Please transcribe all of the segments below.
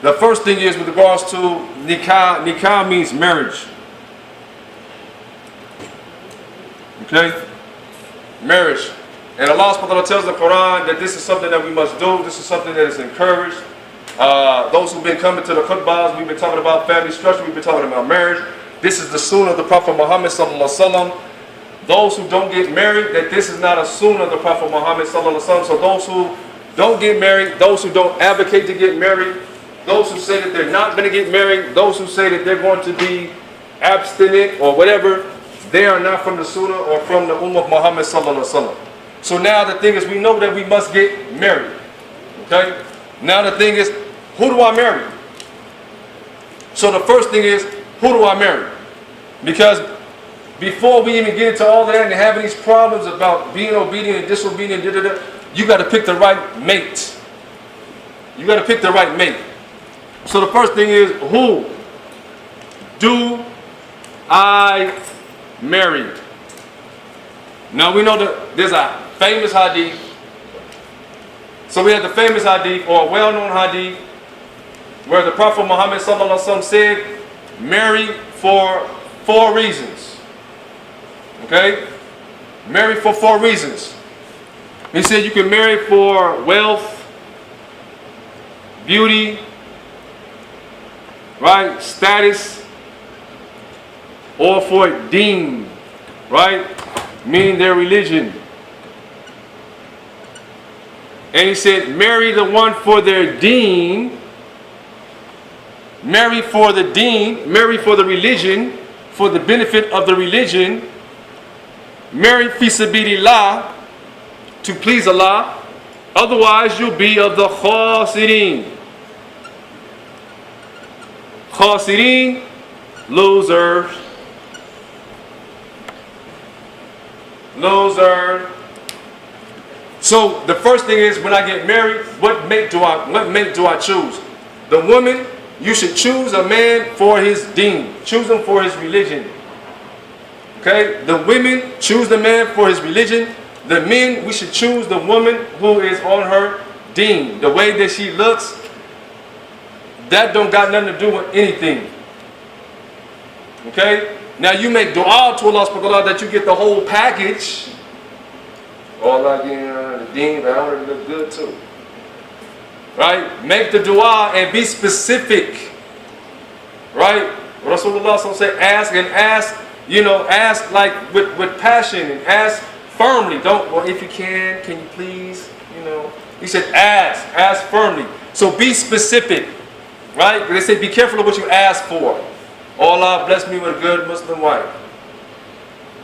The first thing is with regards to nikah. Nikah means marriage. Okay? Marriage. And Allah subhanahu wa ta'ala tells the Quran that this is something that we must do. This is something that is encouraged. Those who've been coming to the khutbahs, we've been talking about family structure, we've been talking about marriage. This is the sunnah of the Prophet Muhammad sallallahu alaihi wasallam. Those who don't get married, that this is not a sunnah of the Prophet Muhammad sallallahu alaihi wasallam. So those who don't get married, those who don't advocate to get married, those who say that they're not going to get married, those who say that they're going to be abstinent or whatever, they are not from the sunnah or from the ummah of Muhammad sallallahu alaihi wasallam. So now the thing is, we know that we must get married. Okay? Now the thing is, who do I marry? So the first thing is, who do I marry? Because before we even get into all of that and having these problems about being obedient and disobedient, you got to pick the right mate. You got to pick the right mate. So the first thing is, who do I marry? Now we know that there's a famous hadith. So we have the famous hadith, or a well-known hadith, where the Prophet Muhammad sallallahu alaihi wasallam said, marry for 4 reasons. Okay? Marry for 4 reasons. He said you can marry for wealth, beauty, right, status, or for deen, right, meaning their religion. And he said, marry the one for their deen, marry for the deen, marry for the religion, for the benefit of the religion, marry fi sabilillah, to please Allah, otherwise you'll be of the khasirin. Khasirin, losers. Loser. So the first thing is, when I get married, what mate do I choose? The woman, you should choose a man for his deen. Choose him for his religion. Okay? The women, choose the man for his religion. The men, we should choose the woman who is on her deen. The way that she looks, that don't got nothing to do with anything. Okay? Now you make dua to Allah subhanahu wa ta'ala that you get the whole package. All I get the deen, but I want to look good too. Right? Make the dua and be specific. Right? Rasulullah said, ask and ask, ask like with passion and ask firmly. Don't, well, if you can you please, He said ask firmly. So be specific. Right? They say be careful of what you ask for. Oh, Allah bless me with a good Muslim wife.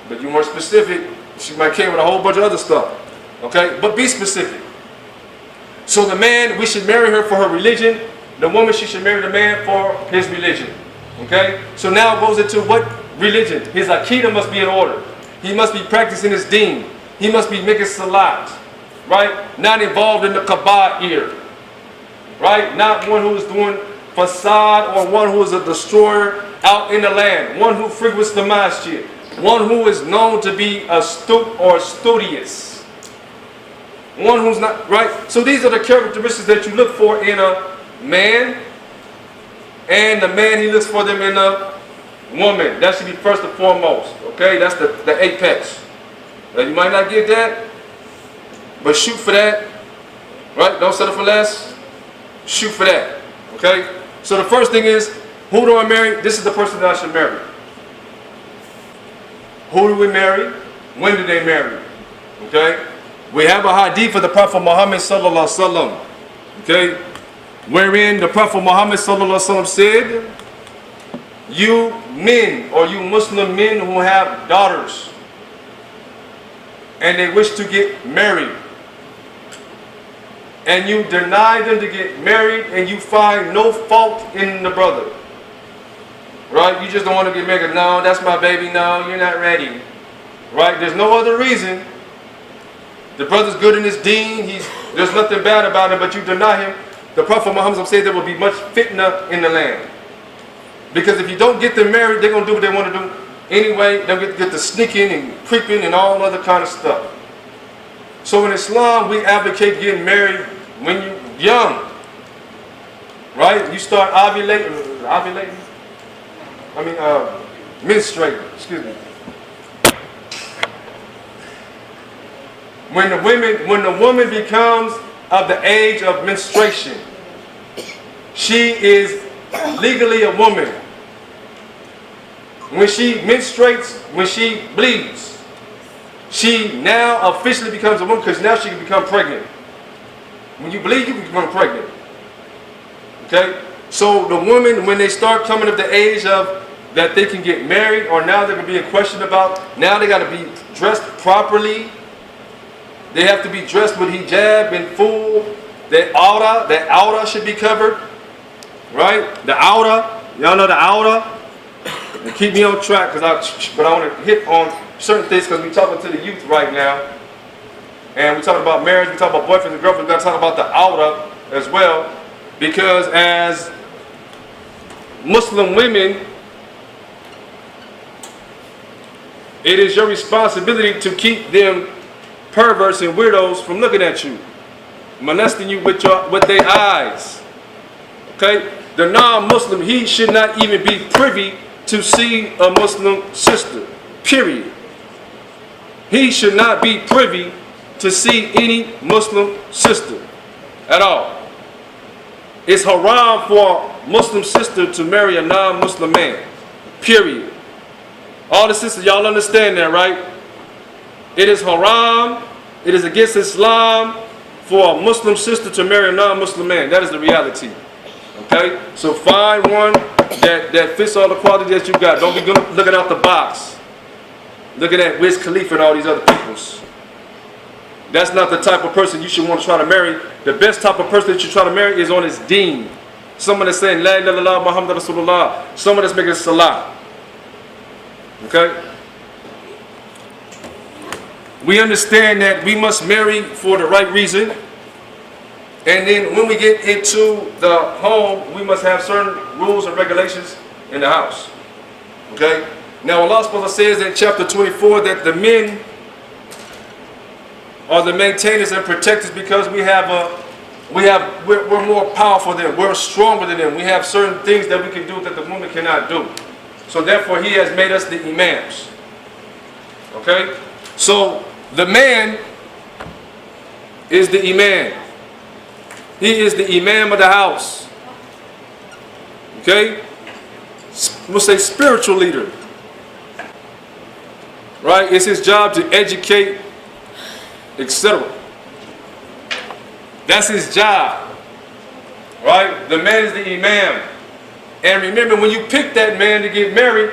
But you more specific, she might came with a whole bunch of other stuff. Okay? But be specific. So the man, we should marry her for her religion. The woman, she should marry the man for his religion. Okay? So now it goes into what religion? His aqidah must be in order. He must be practicing his deen. He must be making salat. Right? Not involved in the kaba'ir. Right? Not one who is doing fasad or one who is a destroyer out in the land. One who frequents the masjid. One who is known to be astute or studious. One who's not, right? So these are the characteristics that you look for in a man, and the man, he looks for them in a woman. That should be first and foremost. Okay? That's the apex. Now you might not get that, but shoot for that. Right? Don't settle for less. Shoot for that. Okay? So the first thing is, who do I marry? This is the person that I should marry. Who do we marry? When do they marry? Okay? We have a hadith of the Prophet Muhammad sallallahu alaihi wasallam. Okay? Wherein the Prophet Muhammad sallallahu alaihi wasallam said, you men, or you Muslim men who have daughters and they wish to get married, and you deny them to get married, and you find no fault in the brother. Right? You just don't want to get married. No, that's my baby. No, you're not ready. Right? There's no other reason. The brother's good in his deen. There's nothing bad about him, but you deny him. The Prophet Muhammad said there will be much fitna in the land. Because if you don't get them married, they're going to do what they want to do anyway. They'll get the sneaking and creeping and all other kind of stuff. So in Islam, we advocate getting married when you're young. right? You start ovulating. Menstruating. Excuse me. When the woman becomes of the age of menstruation, she is legally a woman. When she menstruates, when she bleeds, she now officially becomes a woman because now she can become pregnant. When you bleed, you can become pregnant. Okay? So the women, when they start coming of the age of that they can get married, or now they're going to be in question about, now they got to be dressed properly. They have to be dressed with hijab and full. Their aura should be covered. Right? The aura. Y'all know the aura? And keep me on track, but I want to hit on certain things because we're talking to the youth right now. And we're talking about marriage, we're talking about boyfriends and girlfriends, we're going to talk about the aura as well. Because as Muslim women, it is your responsibility to keep them perverts and weirdos from looking at you, molesting you with their eyes. Okay? The non-Muslim, he should not even be privy to see a Muslim sister. Period. He should not be privy to see any Muslim sister at all. It's haram for a Muslim sister to marry a non-Muslim man. Period. All the sisters, y'all understand that, right? It is haram, it is against Islam for a Muslim sister to marry a non-Muslim man. That is the reality. Okay? So find one that fits all the qualities that you got. Don't be looking out the box. Looking at Wiz Khalifa and all these other peoples. That's not the type of person you should want to try to marry. The best type of person that you try to marry is on his deen. Someone that's saying, La ilaha illallah Muhammad Rasulullah. Someone that's making salah. Okay? We understand that we must marry for the right reason. And then when we get into the home, we must have certain rules and regulations in the house. Okay? Now Allah subhanahu wa ta'ala says in chapter 24 that the men are the maintainers and protectors because we're more powerful than them. We're stronger than them. We have certain things that we can do that the woman cannot do. So therefore he has made us the imams. Okay? So the man is the imam. He is the imam of the house. Okay? We'll say spiritual leader. Right? It's his job to educate, etc. That's his job. Right? The man is the imam. And remember, when you pick that man to get married,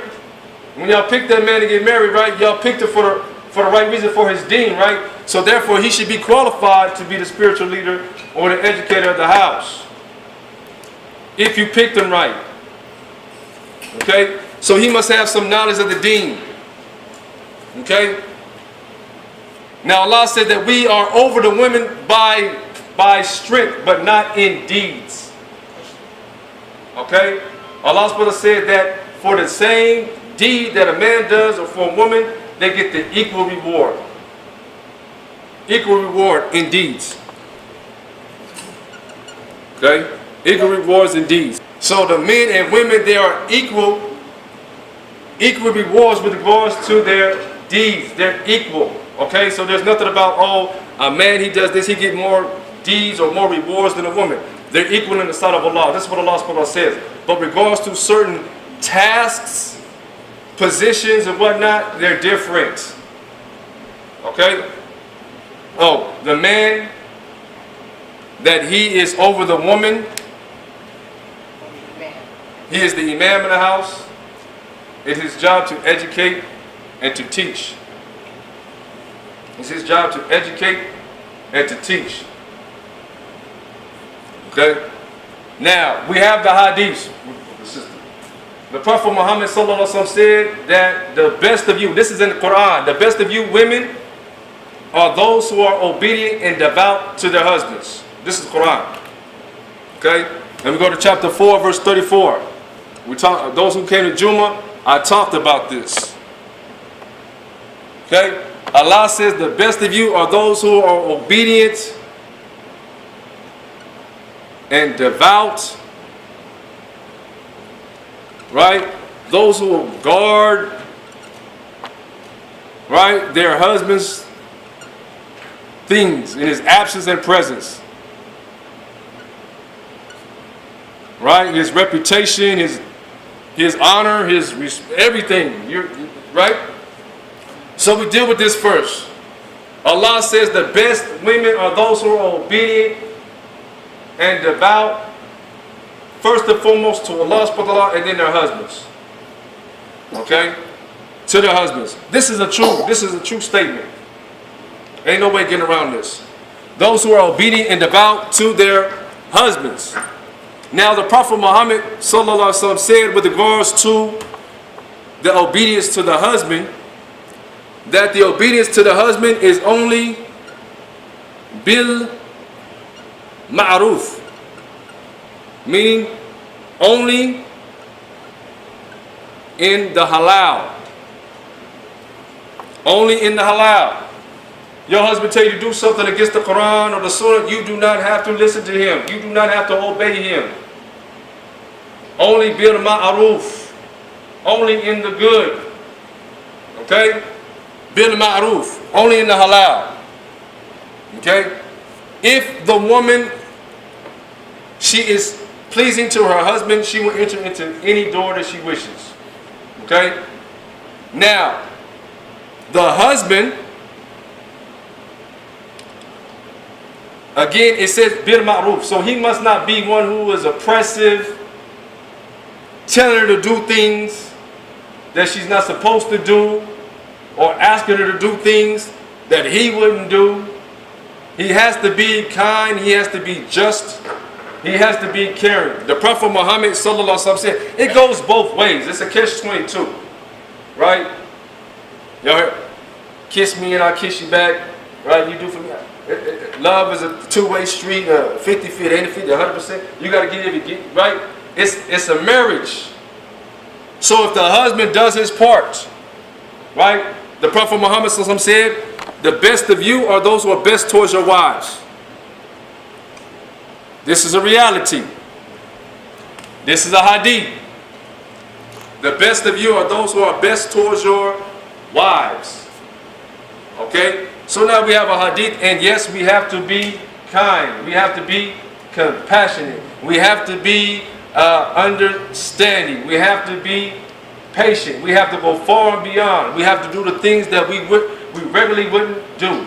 when y'all pick that man to get married, right, y'all picked it for the right reason, for his deen, right? So therefore, he should be qualified to be the spiritual leader or the educator of the house. If you picked him right. Okay? So he must have some knowledge of the deen. Okay? Now Allah said that we are over the women by strength, but not in deeds. Okay? Allah subhanahu wa ta'ala said that for the same deed that a man does or for a woman, they get the equal reward. Equal reward in deeds. Okay? Equal rewards in deeds. So the men and women, they are equal rewards with regards to their deeds. They're equal. Okay? So there's nothing about, oh, a man, he does this, he get more deeds or more rewards than a woman. They're equal in the sight of Allah. This is what Allah subhanahu wa ta'ala says. But regards to certain tasks, positions and whatnot, they're different. Okay? Oh, the man that he is over the woman, he is the imam in the house. It's his job to educate and to teach. It's his job to educate and to teach. Okay? Now, we have the hadiths. The Prophet Muhammad sallallahu alaihi wasallam said that the best of you, this is in the Quran, the best of you women are those who are obedient and devout to their husbands. This is Quran. Okay? And we go to chapter 4, verse 34. Those who came to Jummah, I talked about this. Okay? Allah says the best of you are those who are obedient and devout right? Those who will guard, right, their husband's things in his absence and presence, right? His reputation, his honor, everything. Right? So we deal with this first. Allah says the best women are those who are obedient and devout, first and foremost to Allah subhanahu wa ta'ala, and then their husbands. Okay? To their husbands. This is a true statement. Ain't no way getting around this. Those who are obedient and devout to their husbands. Now the Prophet Muhammad sallallahu alaihi wasallam said with regards to the obedience to the husband, that the obedience to the husband is only bil ma'ruf, meaning only in the halal. Only in the halal. Your husband tell you to do something against the Quran or the Sunnah, you do not have to listen to him. You do not have to obey him. Only bil ma'ruf. Only in the good. Okay? Bil ma'ruf. Only in the halal. Okay? If the woman, she is pleasing to her husband, she will enter into any door that she wishes. Okay? Now, the husband, again, it says bil ma'ruf. So he must not be one who is oppressive, telling her to do things that she's not supposed to do, or asking her to do things that he wouldn't do. He has to be kind, he has to be just, he has to be caring. The Prophet Muhammad sallallahu alaihi wasallam said, it goes both ways. It's a catch-22. Right? Y'all heard? Kiss me and I'll kiss you back. Right? You do for me. Love is a two-way street, 50-50, 80-50, 100%. You got to give it, right? It's a marriage. So if the husband does his part, right? The Prophet Muhammad said, the best of you are those who are best towards your wives. This is a reality. This is a hadith. The best of you are those who are best towards your wives. Okay? So now we have a hadith, and yes, we have to be kind. We have to be compassionate. We have to be understanding. We have to be patient. We have to go far and beyond. We have to do the things that we regularly wouldn't do.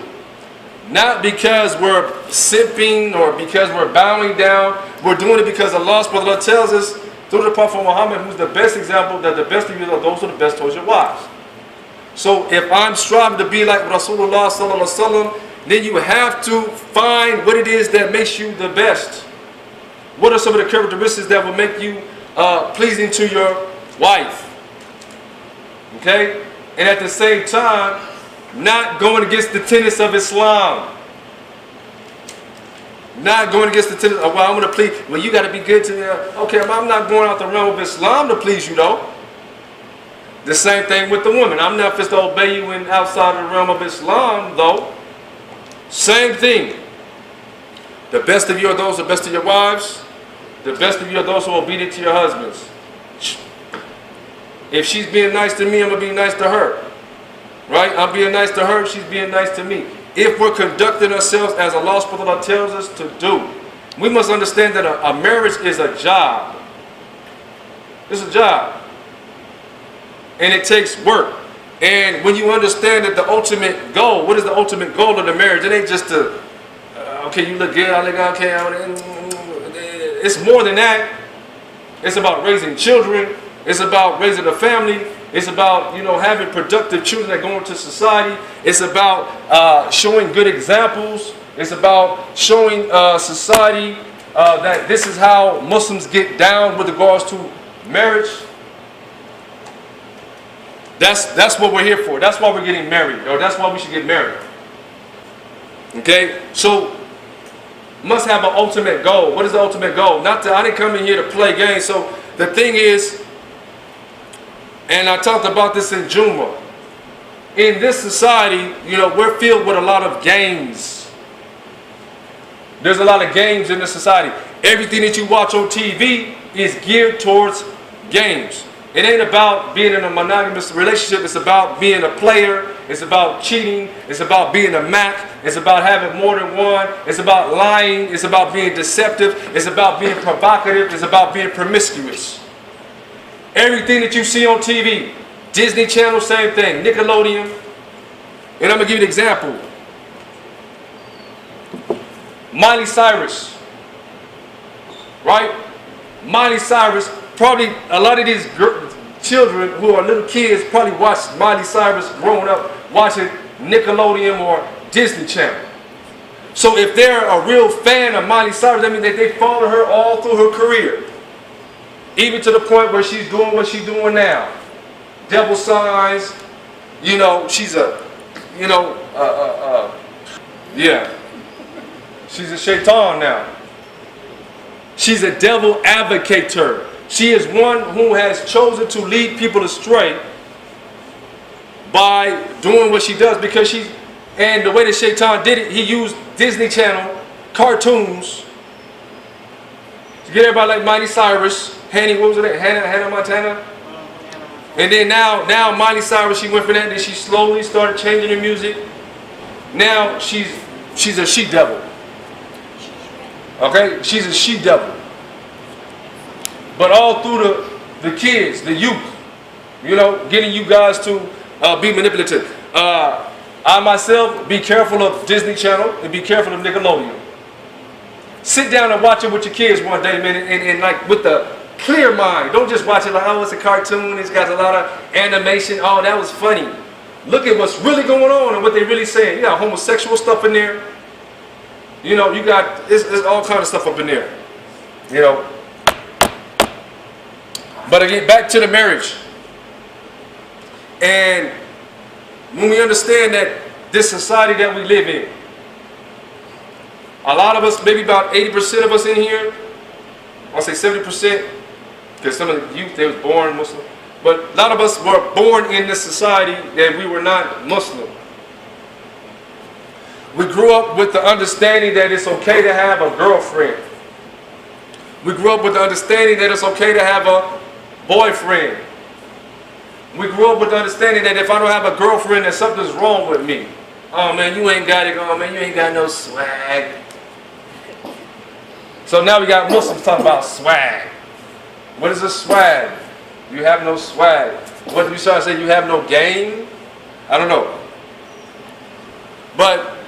Not because we're sipping or because we're bowing down. We're doing it because Allah subhanahu wa ta'ala tells us through the Prophet Muhammad, who's the best example, that the best of you are those who are the best towards your wives. So if I'm striving to be like Rasulullah sallallahu alaihi wasallam, then you have to find what it is that makes you the best. What are some of the characteristics that will make you pleasing to your wife? Okay? And at the same time, not going against the tenets of Islam. Not going against the tenets of, well, I'm going to please, well, you got to be good to me. Okay, I'm not going out the realm of Islam to please you, though. The same thing with the woman. I'm not supposed to obey you in outside the realm of Islam, though. Same thing. The best of you are those who are best to your wives. The best of you are those who are obedient to your husbands. If she's being nice to me, I'm going to be nice to her. Right? I'm being nice to her, she's being nice to me. If we're conducting ourselves as Allah subhanahu wa ta'ala tells us to do, we must understand that a marriage is a job. It's a job. And it takes work. And when you understand that the ultimate goal, what is the ultimate goal of the marriage? It ain't just to, okay, you look good, I look okay. It's more than that. It's about raising children. It's about raising a family. It's about, having productive children that go into society. It's about showing good examples. It's about showing society that this is how Muslims get down with regards to marriage. That's what we're here for. That's why we're getting married, or that's why we should get married. Okay? So, must have an ultimate goal. What is the ultimate goal? I didn't come in here to play games. So, the thing is, and I talked about this in Juma. In this society, we're filled with a lot of games. There's a lot of games in this society. Everything that you watch on TV is geared towards games. It ain't about being in a monogamous relationship. It's about being a player. It's about cheating. It's about being a Mac. It's about having more than one. It's about lying. It's about being deceptive. It's about being provocative. It's about being promiscuous. Everything that you see on TV, Disney Channel, same thing, Nickelodeon. And I'm going to give you an example. Miley Cyrus, right? Miley Cyrus, probably a lot of these children who are little kids probably watched Miley Cyrus growing up watching Nickelodeon or Disney Channel. So if they're a real fan of Miley Cyrus, that means that they follow her all through her career. Even to the point where she's doing what she's doing now. Devil signs, you know, she's a, you know, yeah. She's a shaitan now. She's a devil advocator. She is one who has chosen to lead people astray by doing what she does, because she's, and the way that shaitan did it, he used Disney Channel cartoons to get everybody like Miley Cyrus, what was it, Hannah Montana? And then now Miley Cyrus, she went for that, and then she slowly started changing her music. Now she's a she-devil. Okay? She's a she-devil. But all through the kids, the youth, you know, getting you guys to be manipulative. I myself, be careful of Disney Channel and be careful of Nickelodeon. Sit down and watch it with your kids one day, man, and like with the clear mind. Don't just watch it like, oh, it's a cartoon, it's got a lot of animation, oh, that was funny. Look at what's really going on and what they're really saying. You got homosexual stuff in there. You know, you got, it's all kind of stuff up in there. You know. But again, back to the marriage. And when we understand that this society that we live in, a lot of us, maybe about 80% of us in here, I'll say 70%, because some of the youth, they was born Muslim. But a lot of us were born in this society that we were not Muslim. We grew up with the understanding that it's okay to have a girlfriend. We grew up with the understanding that it's okay to have a boyfriend. We grew up with the understanding that if I don't have a girlfriend, then something's wrong with me. Oh man, you ain't got it. Oh man, you ain't got no swag. So now we got Muslims talking about swag. What is a swag? You have no swag. What do you start to say? You have no game? I don't know. But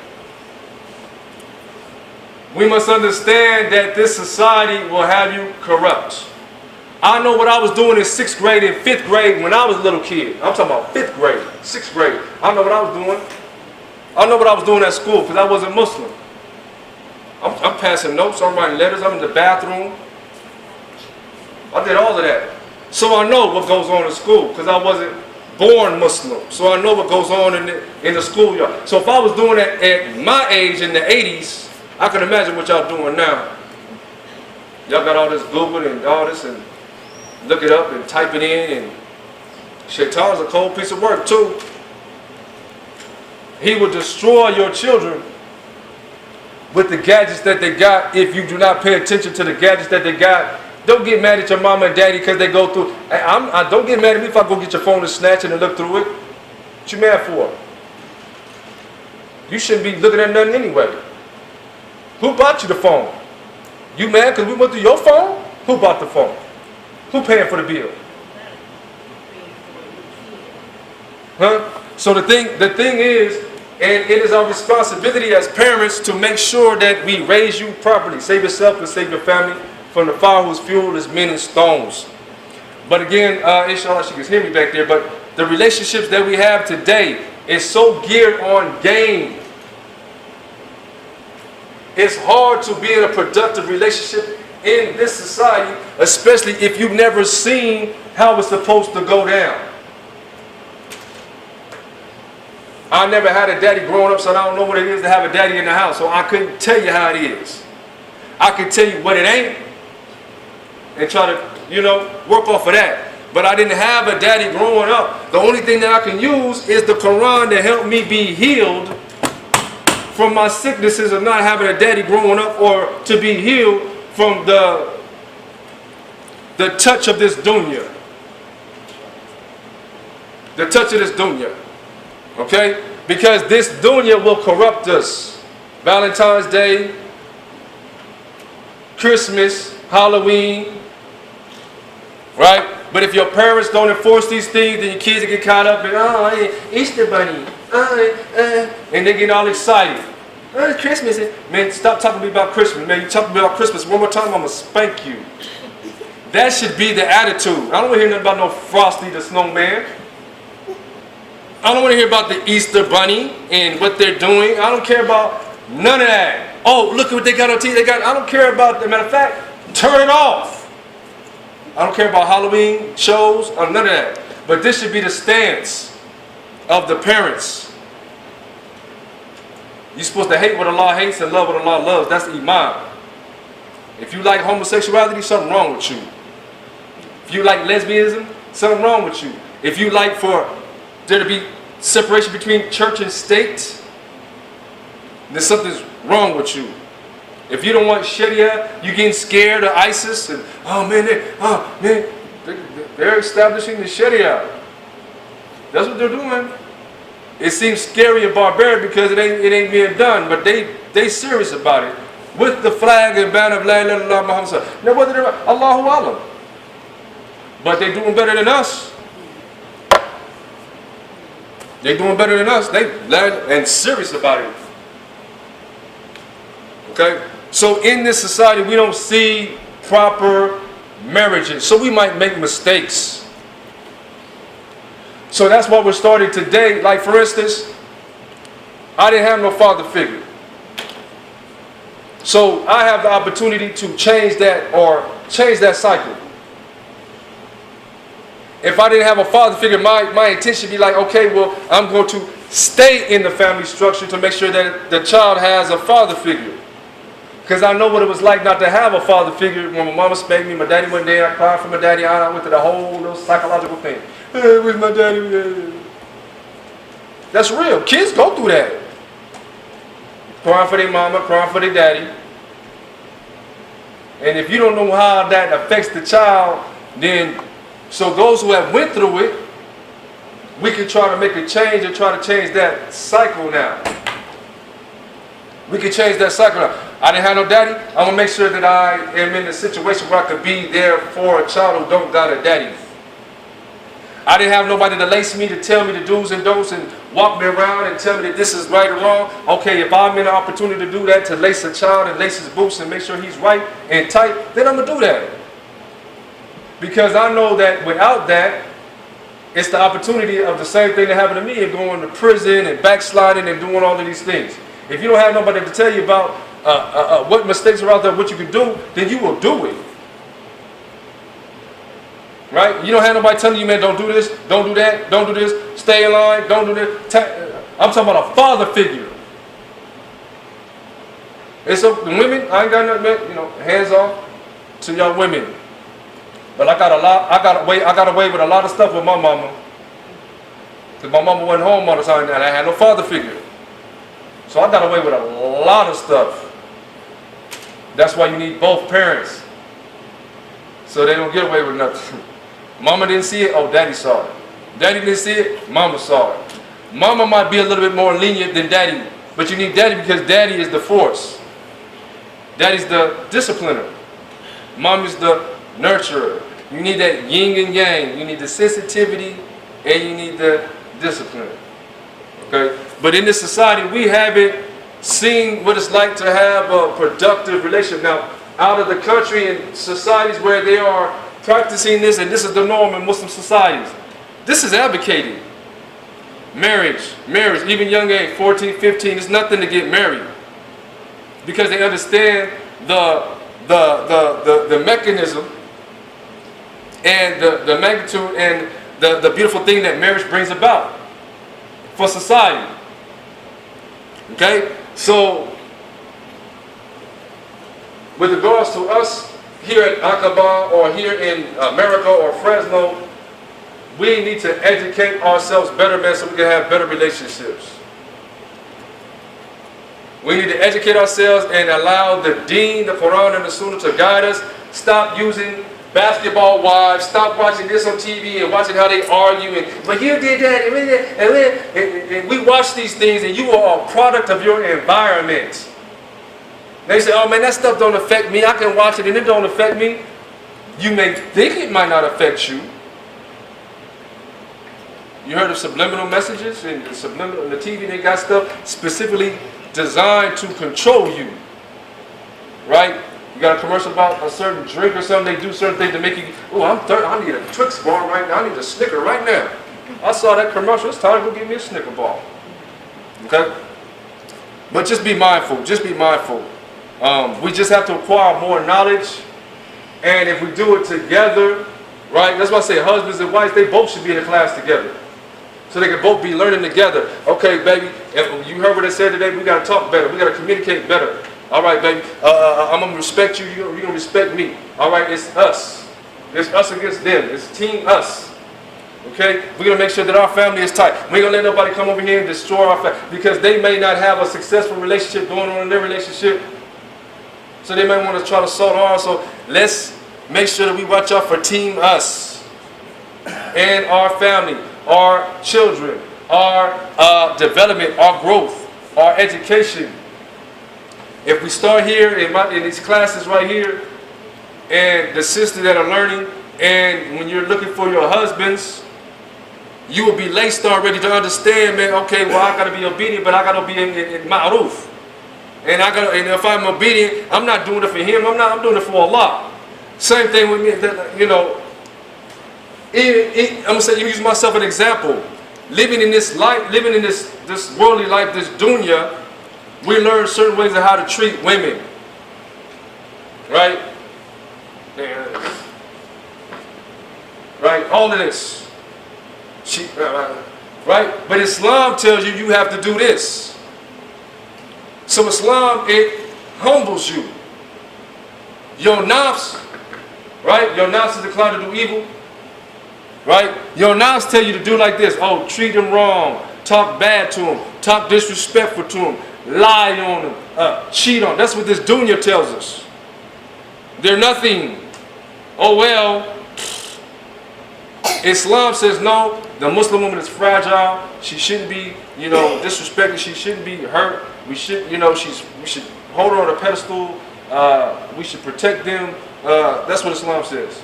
we must understand that this society will have you corrupt. I know what I was doing in 6th grade and 5th grade when I was a little kid. I'm talking about 5th grade, 6th grade. I know what I was doing. I know what I was doing at school because I wasn't Muslim. I'm passing notes, I'm writing letters, I'm in the bathroom. I did all of that. So I know what goes on in school because I wasn't born Muslim. So I know what goes on in the schoolyard. So if I was doing that at my age in the 80s, I can imagine what y'all doing now. Y'all got all this Google and all this and look it up and type it in, and shaitan's a cold piece of work too. He will destroy your children with the gadgets that they got if you do not pay attention to the gadgets that they got. Don't get mad at your mama and daddy because they go through. Don't get mad at me if I go get your phone and snatch it and look through it. What you mad for? You shouldn't be looking at nothing anyway. Who bought you the phone? You mad because we went through your phone? Who bought the phone? Who paying for the bill? Huh? So the thing is, and it is our responsibility as parents to make sure that we raise you properly. Save yourself and save your family from the fire whose fuel is men and stones. But again, inshallah, she can hear me back there, but the relationships that we have today is so geared on gain. It's hard to be in a productive relationship in this society, especially if you've never seen how it's supposed to go down. I never had a daddy growing up, so I don't know what it is to have a daddy in the house, so I couldn't tell you how it is. I can tell you what it ain't and try to, you know, work off of that. But I didn't have a daddy growing up. The only thing that I can use is the Quran to help me be healed from my sicknesses of not having a daddy growing up, or to be healed from the touch of this dunya. the touch of this dunya. Okay? Because this dunya will corrupt us. Valentine's Day, Christmas, Halloween, right? But if your parents don't enforce these things, then your kids will get caught up in, oh, Easter bunny, and they get all excited. Oh, it's Christmas. Man, stop talking to me about Christmas. Man, you talk to me about Christmas one more time, I'm going to spank you. That should be the attitude. I don't want to hear nothing about no Frosty the Snowman. I don't want to hear about the Easter bunny and what they're doing. I don't care about none of that. Oh, look at what they got on TV. I don't care about, as a matter of fact, turn it off. I don't care about Halloween shows or none of that. But this should be the stance of the parents. You're supposed to hate what Allah hates and love what Allah loves. That's Iman. If you like homosexuality, something wrong with you. If you like lesbianism, something wrong with you. If you like for there to be separation between church and state, then something's wrong with you. If you don't want Sharia, you're getting scared of ISIS, and they're establishing the Sharia. That's what they're doing. It seems scary and barbaric because it ain't being done, but they serious about it. With the flag and banner of La ilaha illallah Muhammad. Now whether they're Allahu Alam. But they're doing better than us. They're doing better than us. And serious about it. Okay? So in this society, we don't see proper marriages. So we might make mistakes. So that's why we're starting today. Like for instance, I didn't have no father figure. So I have the opportunity to change that cycle. If I didn't have a father figure, my intention would be like, okay, well, I'm going to stay in the family structure to make sure that the child has a father figure. Because I know what it was like not to have a father figure. When my mama spanked me, my daddy went there, I cried for my daddy, I went through the whole little psychological thing. Hey, where's my daddy? That's real. Kids go through that. Crying for their mama, crying for their daddy. And if you don't know how that affects the child, then, so those who have went through it, we can try to make a change and try to change that cycle now. We can change that cycle now. I didn't have no daddy. I'm going to make sure that I am in a situation where I could be there for a child who don't got a daddy. I didn't have nobody to lace me, to tell me the do's and don'ts and walk me around and tell me that this is right or wrong. Okay, if I'm in an opportunity to do that, to lace a child and lace his boots and make sure he's right and tight, then I'm going to do that. Because I know that without that, it's the opportunity of the same thing that happened to me of going to prison and backsliding and doing all of these things. If you don't have nobody to tell you about what mistakes are out there, what you can do, then you will do it. Right? You don't have nobody telling you, man, don't do this, don't do that, don't do this, stay in line, don't do this. I'm talking about a father figure. And so the women, I ain't got nothing, hands off to y'all women. But I got away with a lot of stuff with my mama. Because my mama wasn't home all the time and I had no father figure. So I got away with a lot of stuff. That's why you need both parents. So they don't get away with nothing. Mama didn't see it, oh, daddy saw it. Daddy didn't see it, mama saw it. Mama might be a little bit more lenient than daddy, but you need daddy because daddy is the force. Daddy's the discipliner. Mom is the nurturer. You need that yin and yang. You need the sensitivity and you need the discipline. Okay? But in this society, we haven't seen what it's like to have a productive relationship. Now, out of the country and societies where they are practicing this, and this is the norm in Muslim societies, this is advocated. Marriage, even young age, 14, 15, it's nothing to get married. Because they understand the mechanism and the magnitude and the beautiful thing that marriage brings about for society. Okay? So, with regards to us here at Aqaba or here in America or Fresno, we need to educate ourselves better, man, so we can have better relationships. We need to educate ourselves and allow the Deen, the Quran, and the Sunnah to guide us. Stop using basketball wives. Stop watching this on TV and watching how they argue. And but you did that, and we watch these things, and you are a product of your environment. They say, oh man, that stuff don't affect me. I can watch it and it don't affect me. You may think it might not affect you. You heard of subliminal messages? In the TV, they got stuff specifically designed to control you. Right? You got a commercial about a certain drink or something. They do certain things to make you, oh, I'm thirsty. I need a Twix bar right now. I need a Snicker right now. I saw that commercial. It's time to go get me a Snicker bar. Okay? But just be mindful. Just be mindful. We just have to acquire more knowledge. And if we do it together, right? That's why I say husbands and wives, they both should be in a class together. So they can both be learning together. Okay, baby, if you heard what I said today, we got to talk better. We got to communicate better. All right, baby, I'm going to respect you. You're going to respect me. All right, it's us. It's us against them. It's team us. Okay? We're going to make sure that our family is tight. We ain't going to let nobody come over here and destroy our family. Because they may not have a successful relationship going on in their relationship. So they may want to try to sort ours. So let's make sure that we watch out for team us. And our family, our children, our development, our growth, our education. If we start here in these classes right here, and the sisters that are learning, and when you're looking for your husbands, you will be laced already to understand, man, okay, well, I got to be obedient, but I got to be in ma'ruf. And if I'm obedient, I'm not doing it for him, I'm doing it for Allah. Same thing with me, you know. I'm going to say, use myself as an example. Living in this life, living in this worldly life, this dunya, we learn certain ways of how to treat women. Right? Right? All of this. Right? But Islam tells you have to do this. So Islam, it humbles you. Your nafs, right? Your nafs is inclined to do evil. Right? Your nafs tell you to do like this. Oh, treat them wrong. Talk bad to them. Talk disrespectful to them. Lie on them. Cheat on them. That's what this dunya tells us. They're nothing. Oh well. Islam says no. The Muslim woman is fragile. She shouldn't be, disrespected. She shouldn't be hurt. We should, we should hold her on a pedestal. We should protect them. That's what Islam says.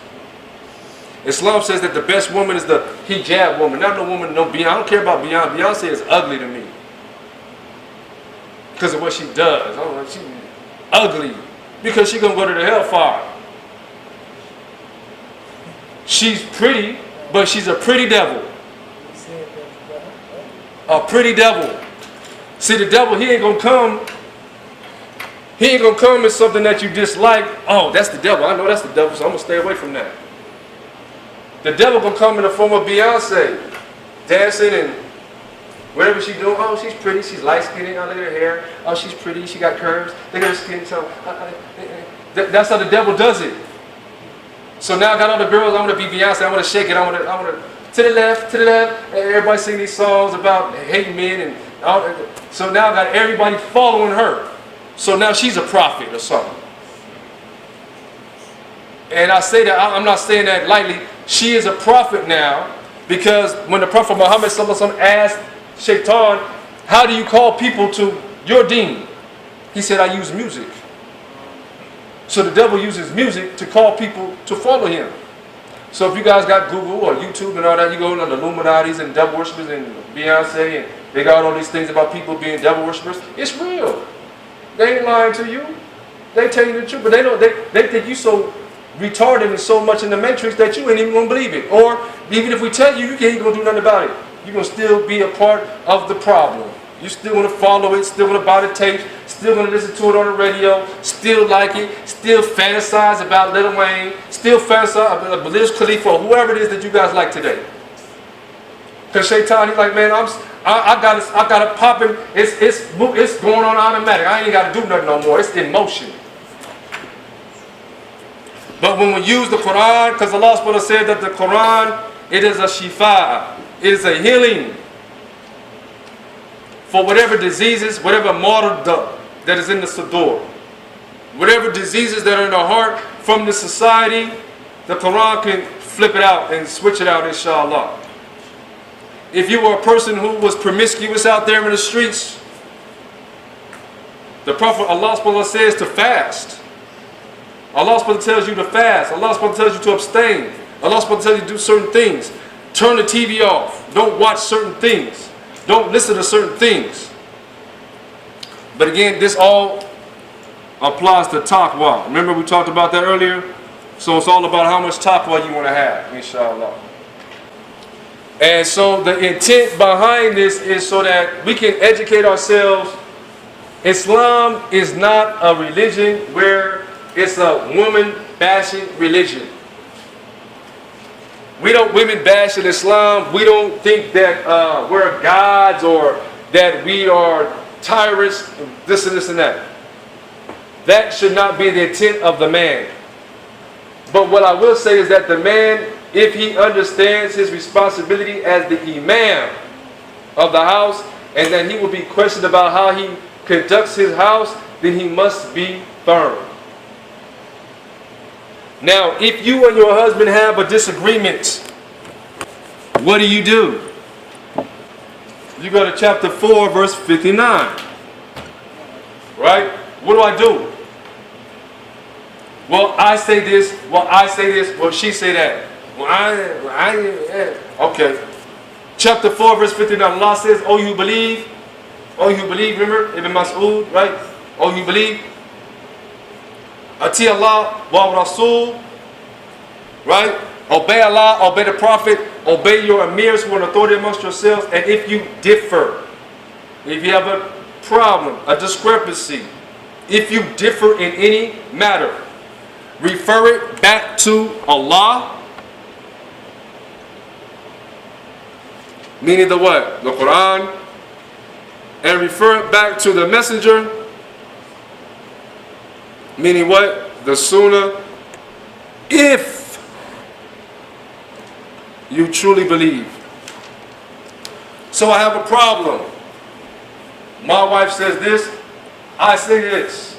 Islam says that the best woman is the hijab woman, not no woman, no Beyonce. I don't care about Beyonce. Beyonce is ugly to me because of what she does. She's ugly because she's gonna go to the hellfire. She's pretty, but she's a pretty devil. A pretty devil. See, the devil, he ain't gonna come. He ain't gonna come as something that you dislike. Oh, that's the devil. I know that's the devil, so I'm gonna stay away from that. The devil gonna come in the form of Beyonce, dancing and whatever she doing. Oh, she's pretty. She's light skinned. Oh, look at her hair. Oh, she's pretty. She got curves. Look at her skin tone. That's how the devil does it. So now I got all the girls. I want to be Beyonce. I want to shake it. I want to to the left, And everybody sing these songs about hating men and all. So now I got everybody following her. So now she's a prophet or something. And I say that, I'm not saying that lightly. She is a prophet now, because when the Prophet Muhammad asked Shaitan, how do you call people to your deen? He said, I use music. So the devil uses music to call people to follow him. So if you guys got Google or YouTube and all that, you go on the Illuminatis and devil worshippers and Beyonce, and they got all these things about people being devil worshippers. It's real. They ain't lying to you. They tell you the truth, but they think you so retarded and so much in the matrix that you ain't even gonna believe it. Or even if we tell you, you ain't gonna do nothing about it. You're gonna still be a part of the problem. You still gonna follow it, still gonna buy the tape, still gonna listen to it on the radio, still like it, still fantasize about Lil Wayne, still fantasize about Wiz Khalifa or whoever it is that you guys like today. Cause Shaitan, he's like, man, I got it popping. It's going on automatic. I ain't gotta do nothing no more. It's in motion. But when we use the Quran, because Allah subhanahu wa ta'ala said that the Quran, it is a shifa, it is a healing for whatever diseases, whatever marad that is in the sudur, whatever diseases that are in the heart from the society, the Quran can flip it out and switch it out, inshallah. If you were a person who was promiscuous out there in the streets, the Prophet, Allah subhanahu wa ta'ala says to fast. Allah subhanahu wa ta'ala tells you to fast. Allah subhanahu wa ta'ala tells you to abstain. Allah subhanahu wa ta'ala tells you to do certain things. Turn the TV off. Don't watch certain things. Don't listen to certain things. But again, this all applies to taqwa. Remember we talked about that earlier? So it's all about how much taqwa you want to have, inshallah. And so the intent behind this is so that we can educate ourselves. Islam is not a religion where it's a woman bashing religion. We don't women bash in Islam. We don't think that we're gods or that we are tyrants, this and this and that. That should not be the intent of the man. But what I will say is that the man, if he understands his responsibility as the imam of the house, and that he will be questioned about how he conducts his house, then he must be firm. Now, if you and your husband have a disagreement, what do? You go to chapter 4, verse 59. Right? What do I do? Well, I say this. Well, I say this. Well, she say that. Okay. Chapter 4, verse 59. Allah says, "Oh, you believe? Oh, you believe?" Remember, Ibn Mas'ud, right? Oh, you believe? Ati Allah wa Rasul, right? Obey Allah, obey the Prophet, obey your emirs who are an authority amongst yourselves. And if you differ, if you have a problem, a discrepancy, if you differ in any matter, refer it back to Allah, meaning the what? The Quran, and refer it back to the Messenger, meaning what? The Sunnah, if you truly believe. So I have a problem. My wife says this, I say this.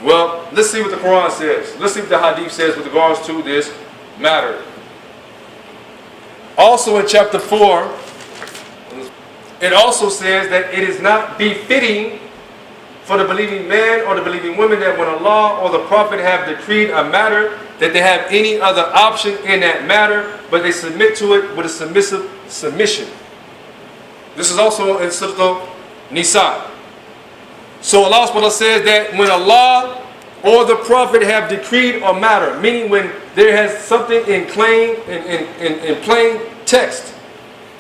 Well, let's see what the Quran says. Let's see what the Hadith says with regards to this matter. Also in chapter 4, it also says that it is not befitting for the believing man or the believing woman that when Allah or the Prophet have decreed a matter, that they have any other option in that matter, but they submit to it with a submissive submission. This is also in Surah Nisa. So Allah subhanahu wa ta'ala says that when Allah or the Prophet have decreed a matter, meaning when there has something in plain text,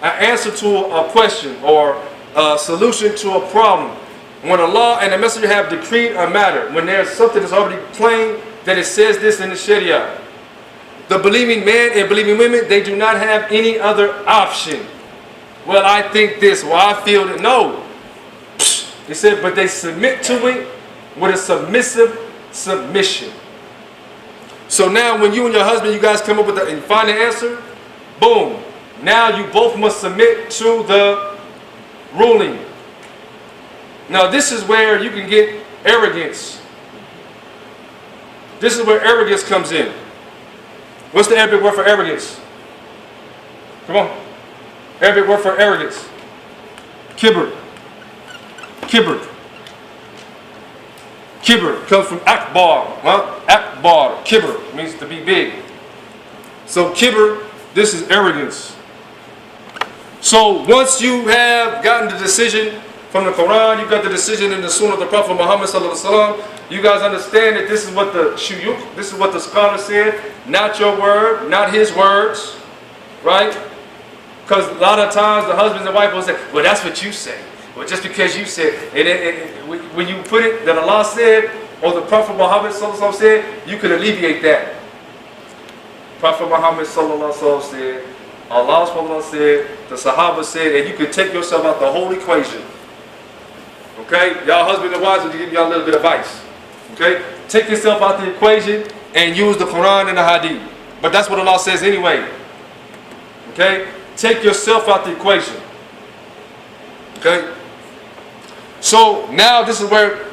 an answer to a question or a solution to a problem, when Allah and the Messenger have decreed a matter, when there's something that's already plain that it says this in the Sharia, the believing man and believing women, they do not have any other option. Well, I think this, well, I feel that. No. He said, but they submit to it with a submissive submission. So now when you and your husband, you guys come up with and find the answer, boom. Now you both must submit to the ruling. Now this is where you can get arrogance. This is where arrogance comes in. What's the Arabic word for arrogance? Come on. Arabic word for arrogance. Kibr. Kibr. Kibr comes from akbar. Huh? Akbar. Kibr means to be big. So kibr, this is arrogance. So once you have gotten the decision from the Quran, you got the decision in the Sunnah of the Prophet Muhammad sallallahu alaihi wasallam, you guys understand that this is what the shuyukh, this is what the scholar said, not your word, not his words, right? Because a lot of times the husbands and wife will say, well, that's what you say. Well, just because you said, when you put it that Allah said, or the Prophet Muhammad sallallahu alaihi wasallam said, you can alleviate that. Prophet Muhammad sallallahu alaihi wasallam said, Allah subhanahu wa ta'ala said, the Sahaba said, and you can take yourself out the whole equation. Okay? Y'all husband and wives will give y'all a little bit of advice. Okay? Take yourself out the equation and use the Quran and the Hadith. But that's what Allah says anyway. Okay? Take yourself out the equation. Okay? So now this is where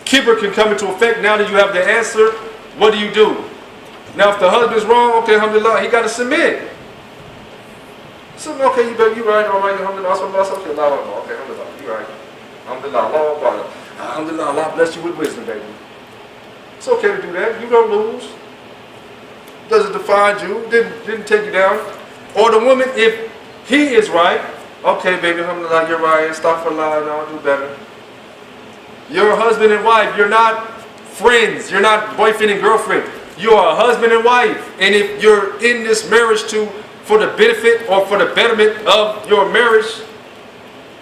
Kibr can come into effect. Now that you have the answer, what do? Now if the husband's wrong, okay, alhamdulillah, he got to submit. So, okay, you right, all right, alhamdulillah, okay, alhamdulillah, you right. Alhamdulillah, alhamdulillah, Allah bless you with wisdom, baby. It's okay to do that. You don't lose. Doesn't define you. Didn't take you down. Or the woman, if he is right, okay, baby, alhamdulillah, you're right. Astaghfirullah, no, I'll do better. You're husband and wife. You're not friends. You're not boyfriend and girlfriend. You are a husband and wife. And if you're in this marriage for the benefit or for the betterment of your marriage,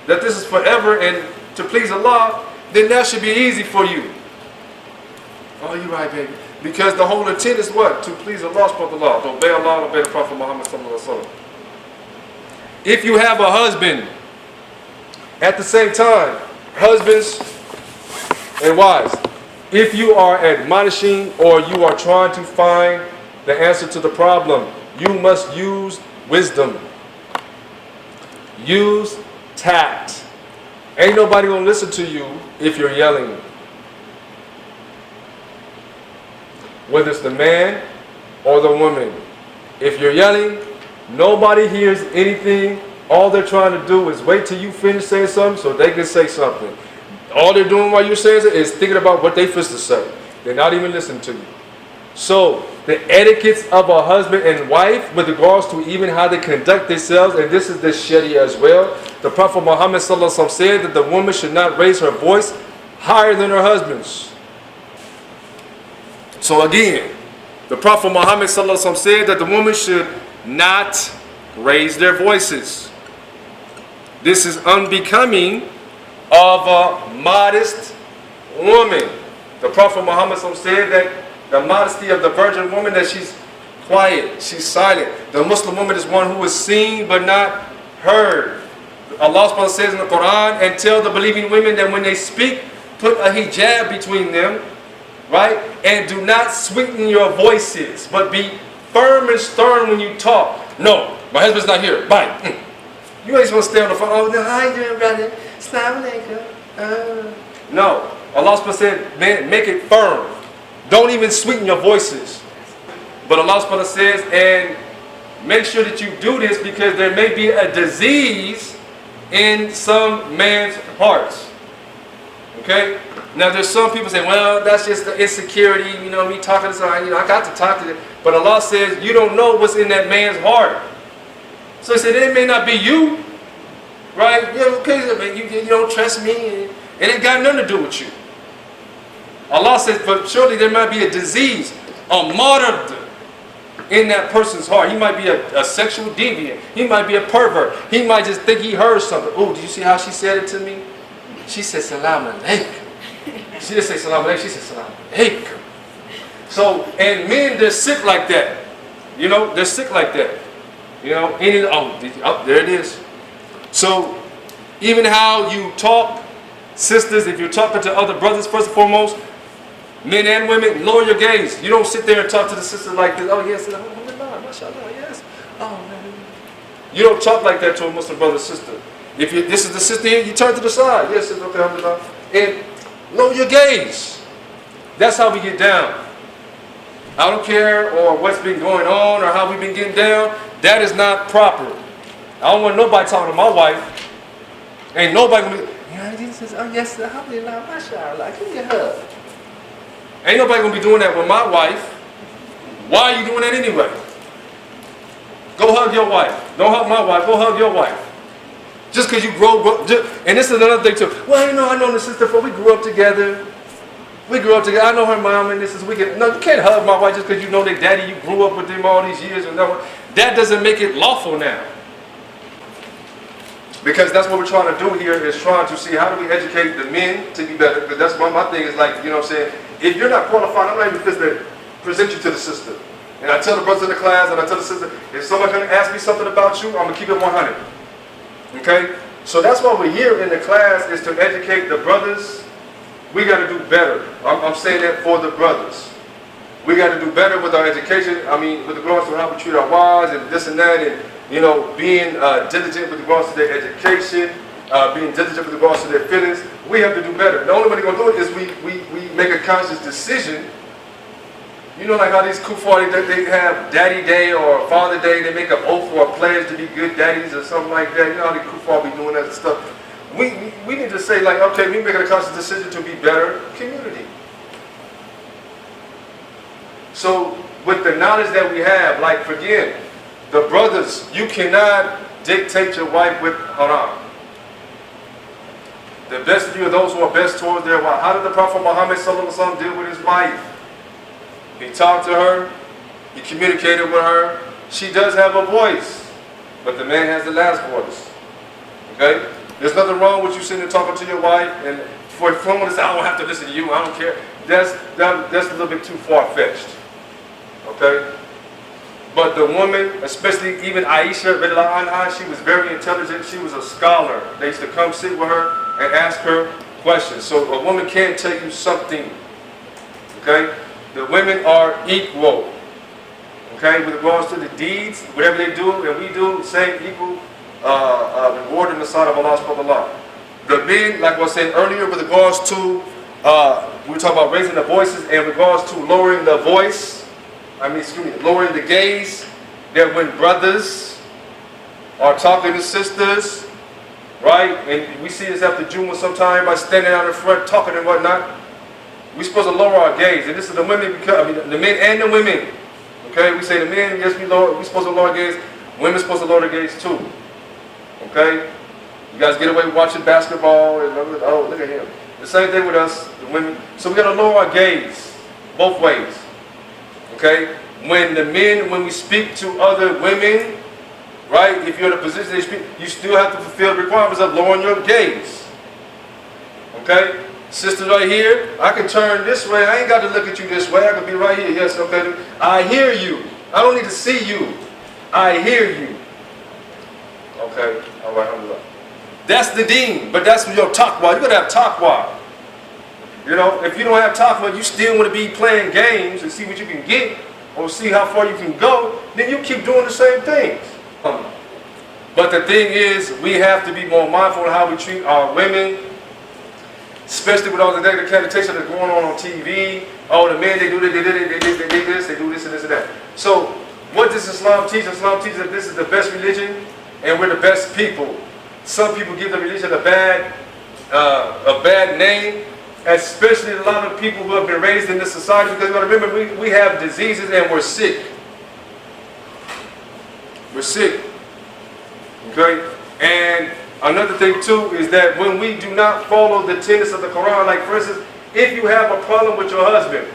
that this is forever and to please Allah, then that should be easy for you. Oh, you're right, baby. Because the whole intent is what? To please Allah subhanahu wa ta'ala. To obey Allah and obey the Prophet Muhammad sallallahu alaihi wasallam. If you have a husband, at the same time, husbands and wives, if you are admonishing or you are trying to find the answer to the problem, you must use wisdom. Use tact. Ain't nobody gonna listen to you if you're yelling. Whether it's the man or the woman. If you're yelling, nobody hears anything. All they're trying to do is wait till you finish saying something so they can say something. All they're doing while you're saying it is thinking about what they supposed to say. They're not even listening to you. So, the etiquettes of a husband and wife with regards to even how they conduct themselves, and this is the Sharia as well. The Prophet Muhammad sallallahu alaihi wasallam said that the woman should not raise her voice higher than her husband's. So again, the Prophet Muhammad sallallahu alaihi wasallam said that the woman should not raise their voices. This is unbecoming of a modest woman. The Prophet Muhammad sallallahu alaihi wasallam said that the modesty of the virgin woman, that she's quiet, she's silent. The Muslim woman is one who is seen but not heard. Allah subhanahu wa ta'ala says in the Quran, and tell the believing women that when they speak, put a hijab between them, right? And do not sweeten your voices, but be firm and stern when you talk. No, my husband's not here. Bye. You ain't supposed to stay on the phone. Oh, no, how you doing, brother? Assalamu alaikum. No, Allah subhanahu wa ta'ala said, man, make it firm. Don't even sweeten your voices. But Allah subhanahu wa ta'ala says, and make sure that you do this because there may be a disease in some man's hearts. Okay? Now there's some people say, well, that's just the insecurity, me talking to somebody, I got to talk to them. But Allah says, you don't know what's in that man's heart. So He said, it may not be you. Right? Okay, you don't trust me. And it ain't got nothing to do with you. Allah says, but surely there might be a disease, a martyrdom in that person's heart. He might be a sexual deviant. He might be a pervert. He might just think he heard something. Oh, did you see how she said it to me? She said, Salam alaikum. She didn't say Salam alaikum, she said Salam alaikum. So, and men, they're sick like that. They're sick like that. There it is. So, even how you talk, sisters, if you're talking to other brothers, first and foremost, men and women, lower your gaze. You don't sit there and talk to the sister like this. Oh, yes, alhamdulillah, mashallah, yes. Oh, man. You don't talk like that to a Muslim brother or sister. If this is the sister here, you turn to the side. Yes, it's okay, alhamdulillah. And lower your gaze. That's how we get down. I don't care or what's been going on or how we've been getting down. That is not proper. I don't want nobody talking to my wife. Ain't nobody going to be, oh, yes, alhamdulillah, mashallah, give me a hug. Ain't nobody going to be doing that with my wife. Why are you doing that anyway? Go hug your wife. Don't hug my wife. Go hug your wife. Just because you grow up. And this is another thing too. Well, I know the sister, we grew up together. I know her mom and this is wicked. No, you can't hug my wife just because you know their daddy. You grew up with them all these years. That doesn't make it lawful now. Because that's what we're trying to do here is trying to see how do we educate the men to be better. Because that's my thing is like, what I'm saying? If you're not qualified, I'm not even supposed to present you to the sister. And I tell the brothers in the class and I tell the sister, if someone's going to ask me something about you, I'm going to keep it 100. Okay? So that's why we're here in the class is to educate the brothers. We got to do better. I'm saying that for the brothers. We got to do better with our education. With regards to how we treat our wives and this and that and, being diligent with regards to their education. being diligent with regards to their feelings. We have to do better. The only way they're going to do it is we make a conscious decision. You know, like how these kuffar, they have Daddy Day or Father Day, they make an oath or a pledge to be good daddies or something like that. You know how the kuffar be doing that stuff. We need to say, like, okay, we making a conscious decision to be better community. So with the knowledge that we have, like, again, the brothers, you cannot dictate your wife with haram. The best of you are those who are best towards their wife. How did the Prophet Muhammad ﷺ deal with his wife? He talked to her, he communicated with her. She does have a voice, but the man has the last voice. Okay? There's nothing wrong with you sitting and talking to your wife, and for someone to say, I don't have to listen to you, I don't care. That's a little bit too far-fetched. Okay? But the woman, especially even Aisha, she was very intelligent. She was a scholar. They used to come sit with her and ask her questions. So a woman can tell you something. Okay? The women are equal. Okay? With regards to the deeds, whatever they do and we do, same equal reward in the sight of Allah subhanahu wa ta'ala. The men, like I was saying earlier, with regards to, we were talking about raising the voices, and with regards to lowering the voice, lowering the gaze, that when brothers are talking to sisters, right, and we see this after Jumu'ah sometime, by standing out in front talking and whatnot, we're supposed to lower our gaze. And this is the women, the men and the women. Okay, we say the men, yes, we're supposed to lower our gaze. Women supposed to lower their gaze too. Okay, you guys get away with watching basketball and oh, look at him. The same thing with us, the women. So we got to lower our gaze both ways. Okay, when we speak to other women, right, if you're in a position they speak, you still have to fulfill the requirements of lowering your gaze. Okay, sisters right here, I can turn this way, I ain't got to look at you this way, I can be right here, yes, okay, I hear you, I don't need to see you, I hear you. Okay, alright, alhamdulillah. That's the deen, but that's your taqwa, you got to have taqwa. You know, if you don't have taqwa, you still want to be playing games and see what you can get or see how far you can go, then you keep doing the same things. But the thing is, we have to be more mindful of how we treat our women, especially with all the negative connotation that's going on TV. Oh, the men, they do this, they do this and this and that. So, what does Islam teach? Islam teaches that this is the best religion and we're the best people. Some people give the religion a bad name, especially a lot of people who have been raised in this society, because you got to remember, we have diseases and we're sick. We're sick. Okay? And another thing too is that when we do not follow the tenets of the Quran, like for instance, if you have a problem with your husband,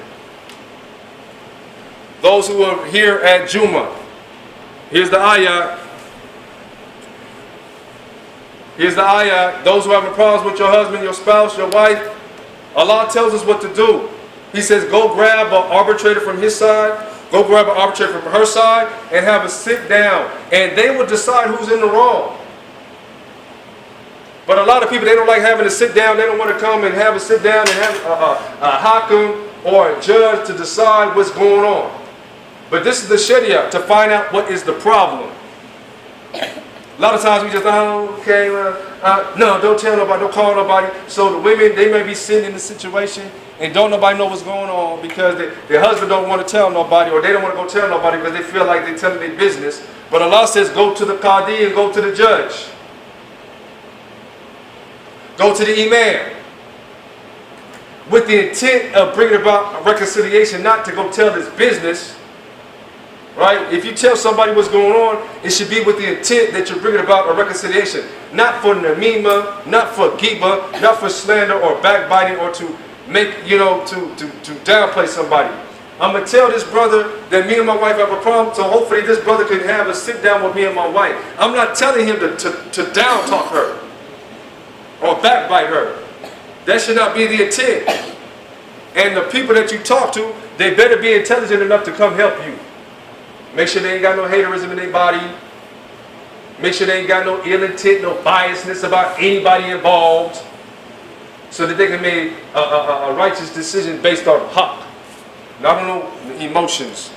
those who are here at Jumu'ah, here's the ayah. Here's the ayah. Those who have a problem with your husband, your spouse, your wife, Allah tells us what to do. He says, go grab an arbitrator from his side, go grab an arbitrator from her side, and have a sit down. And they will decide who's in the wrong. But a lot of people, they don't like having to sit down. They don't want to come and have a sit down and have a hakim or a judge to decide what's going on. But this is the Sharia, to find out what is the problem. A lot of times we just, oh, okay, well, no, don't tell nobody, don't call nobody. So the women, they may be sitting in the situation and don't nobody know what's going on because their husband don't want to tell nobody, or they don't want to go tell nobody because they feel like they're telling their business. But Allah says, go to the qadi and go to the judge. Go to the imam. With the intent of bringing about a reconciliation, not to go tell his business. Right? If you tell somebody what's going on, it should be with the intent that you're bringing about a reconciliation. Not for namima, not for giba, not for slander or backbiting or to make, to downplay somebody. I'm going to tell this brother that me and my wife have a problem, so hopefully this brother can have a sit down with me and my wife. I'm not telling him to down talk her or backbite her. That should not be the intent. And the people that you talk to, they better be intelligent enough to come help you. Make sure they ain't got no haterism in their body. Make sure they ain't got no ill intent, no biasness about anybody involved, so that they can make a righteous decision based on haqq, not on no emotions.